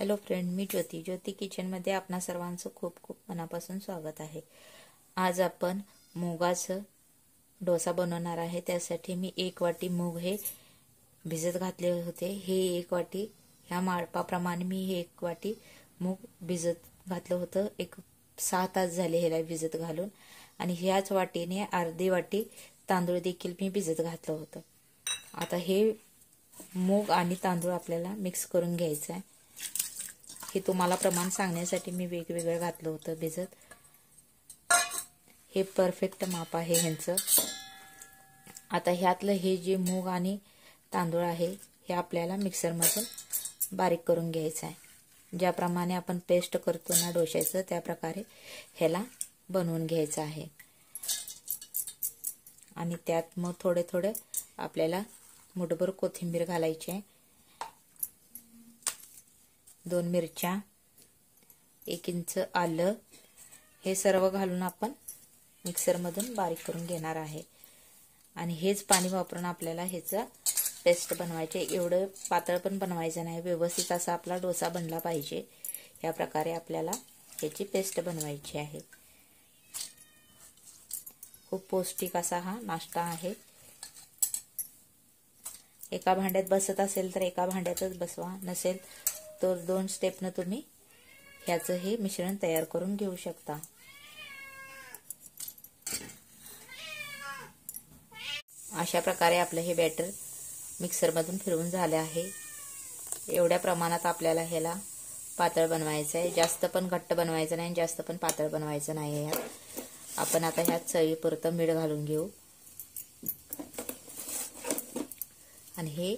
Hello friend, मी ज्योती किचनमध्ये आपणा सर्वांचं खूप खूप मनापासून स्वागत आहे। आज आपण मुगाचा डोसा बनवणार आहे। त्यासाठी मी 1 वाटी मूग हे भिजत घातले होते। हे 1 वाटी ह्या मापाप्रमाणे मी हे 1 वाटी मूग भिजत घातलं होतं। 6 तास झाले ह्याला भिजत घालून। आणि ह्याच वाटीने अर्धी वाटी तांदूळ देखील मी भिजत घातलं होतं। आता हे मूग आणि तांदूळ आपल्याला मिक्स करून घ्यायचं आहे। हे तुम्हाला प्रमाण सांगण्यासाठी मी वेगवेगळं घातलं होतं भिजत। हे परफेक्ट माप आहे ह्यांचं। आता ह्यातलं हे जे मूग आणि तांदूळ आहे हे आपल्याला मिक्सर मधून बारीक करून घ्यायचं आहे। ज्याप्रमाणे आपण पेस्ट करतो ना डोशाचं, त्या प्रकारे ह्याला बनवून घ्यायचं आहे। आणि त्यात मग थोडे थोडे आपल्याला मुठभर कोथिंबीर घालायची आहे, 2 मिरच्या, 1 इंच आलं, हे सर्व घालून आपण मिक्सर मधून बारीक करून घेणार आहे। आणि हेच पाणी वापरून आपल्याला ह्याचा पेस्ट बनवायचे। एवढं पातळ पण बनवायचं नाही, व्यवस्थित असा आपला डोसा बनला पाहिजे। या प्रकारे आपल्याला ह्याची पेस्ट बनवायची आहे। खूप पौष्टिक असा हा नाश्ता आहे। एका भांड्यात बसत असेल तर एका भांड्यातच बसवा, नसेल तर 2 स्टेपनं तुम्ही ह्याचं हे मिश्रण तयार करून घेऊ शकता। अशा प्रकारे आपलं हे बॅटर मिक्सर मधून फिरवून झाले आहे। एवढ्या प्रमाणात आपल्याला ह्याला पातळ बनवायचं आहे। जास्त पण घट्ट बनवायचं नाही, जास्त पण पातळ बनवायचं नाही आहे। आपण आता ह्यात चवीपुरतं मीठ घालून घेऊ आणि हे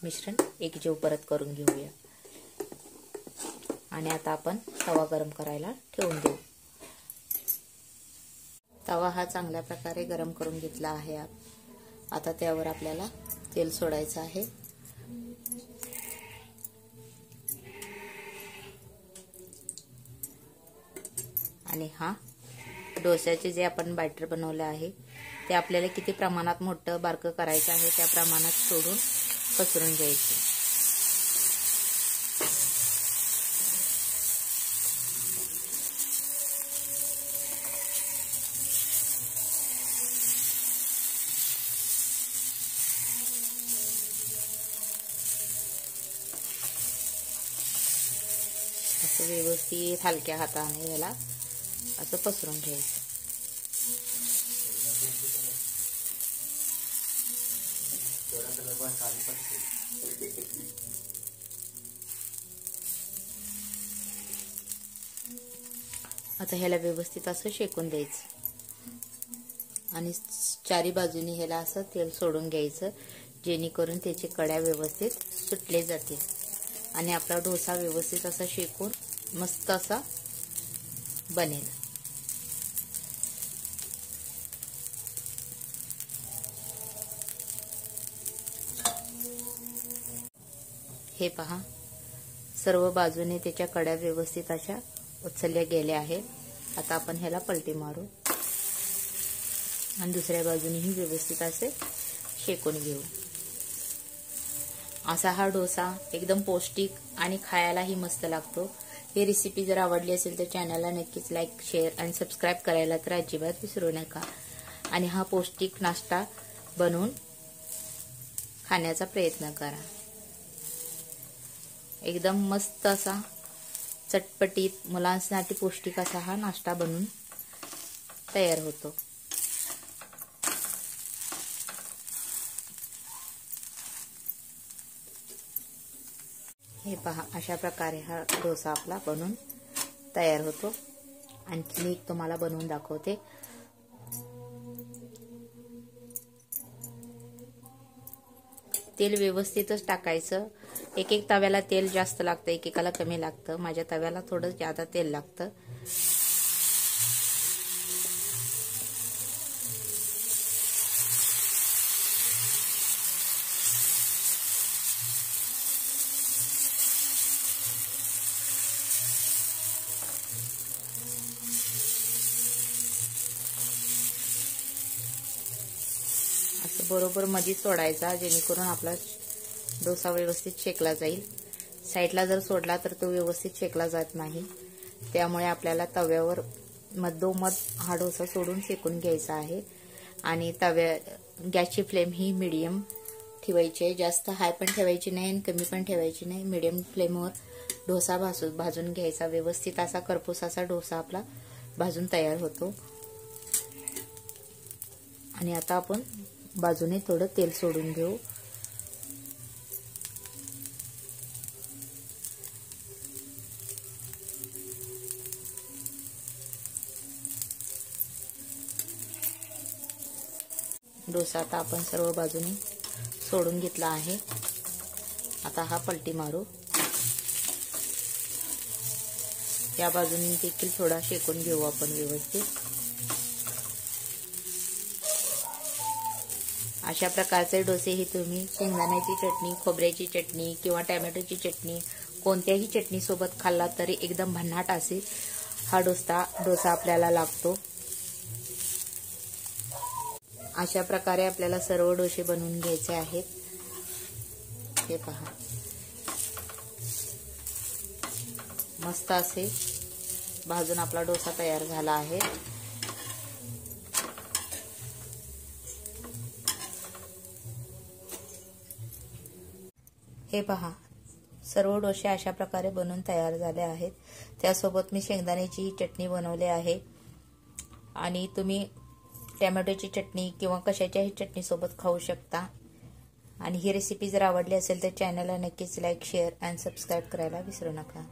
मिश्रण एकजीव परत करून घेऊया। आणि आता आपण तवा गरम करायला ठेवून देऊ। तवा हा चांगल्या प्रकारे गरम करून घेतला आहे। आता त्यावर आपल्याला तेल सोडायचं आहे। आणि हा डोश्याचे जे आपण बॅटर बनवले आहे ते आपल्याला किती प्रमाणात मोठं बारकं करायचं आहे त्या प्रमाणात सोडून पसरून घ्यायचे। असं व्यवस्थित हलक्या हाताने याला असं पसरून घ्यायचं। आता ह्याला व्यवस्थित असं शेकून द्यायचं आणि चारी बाजूनी ह्याला असं तेल सोडून घ्यायचं, जेणेकरून त्याचे कड्या व्यवस्थित सुटले जातील आणि आपला डोसा व्यवस्थित असा शेकून मस्त असा बनेल। हे पहा, सर्व बाजूने त्याच्या कड्या व्यवस्थित अशा उचलल्या गेल्या आहेत। आता आपण ह्याला पलटी मारू आणि दुसऱ्या बाजूनेही व्यवस्थित असे शेकून घेऊ। असा हा डोसा एकदम पौष्टिक आणि खायलाही मस्त लागतो। ही रेसिपी जर आवडली असेल तर चॅनलला नक्कीच लाईक, शेअर आणि सबस्क्राईब करायला तर अजिबात विसरू नका। आणि हा पौष्टिक नाश्ता बनवून खाण्याचा प्रयत्न करा। एकदम मस्त असा चटपटीत मुलांसाठी पौष्टिक असा हा नाश्ता बनून तयार होतो। हे पहा, अशा प्रकारे हा डोसा आपला बनून तयार होतो। आणखी एक तुम्हाला बनवून दाखवते। तेल व्यवस्थितच टाकायचं। एक तव्याला तेल जास्त लागतं, एकेकाला कमी लागतं। माझ्या तव्याला थोडं जादा तेल लागतं। असं बरोबर मध्ये सोडायचा, जेणेकरून आपला डोसा व्यवस्थित शेकला जाईल। साईडला जर सोडला तर तो व्यवस्थित शेकला जात नाही, त्यामुळे आपल्याला तव्यावर मधोमध हा डोसा सोडून शेकून घ्यायचा आहे. आणि गॅसची फ्लेम ही मीडियम ठेवायची आहे, जास्त हाय पण ठेवायची नाही आणि कमी पण ठेवायची नाही. मीडियम फ्लेमवर डोसा भाजून घ्यायचा. व्यवस्थित असा करपूस असा डोसा आपला भाजून तयार होतो. आणि आता आपण बाजूने थोडं तेल सोडून घेऊ. डोसा आता आपण सर्व बाजूने सोडून घेतला आहे. आता हा पलटी मारू. या बाजूने देखील थोडा शेकून घेऊ आपण व्यवस्थित. अशा प्रकारचे डोसे हे तुम्ही शेंगदाण्याची चटणी, खोबऱ्याची चटणी किंवा टोमॅटोची चटणी कोणत्याही चटणी सोबत खाल्ला तरी एकदम भन्नाट असे हा डोसा आपल्याला लागतो. अशा प्रकारे आपल्याला सर्व डोसे बनवून घ्यायचे आहेत. हे पहा, मस्त असे भाजून आपला डोसा तयार झाला आहे. हे पहा, सर्व डोसे अशा प्रकारे बनवून तयार झाले आहेत. त्यासोबत मी शेंगदाण्याची चटणी बनवली आहे आणि तुम्ही टोमॅटोची चटणी किंवा कशाच्याही चटणी सोबत खाऊ शकता. आणि ही रेसिपी जर आवडली असेल तर चॅनलला नक्कीच लाईक, शेअर आणि सबस्क्राईब करायला विसरू नका.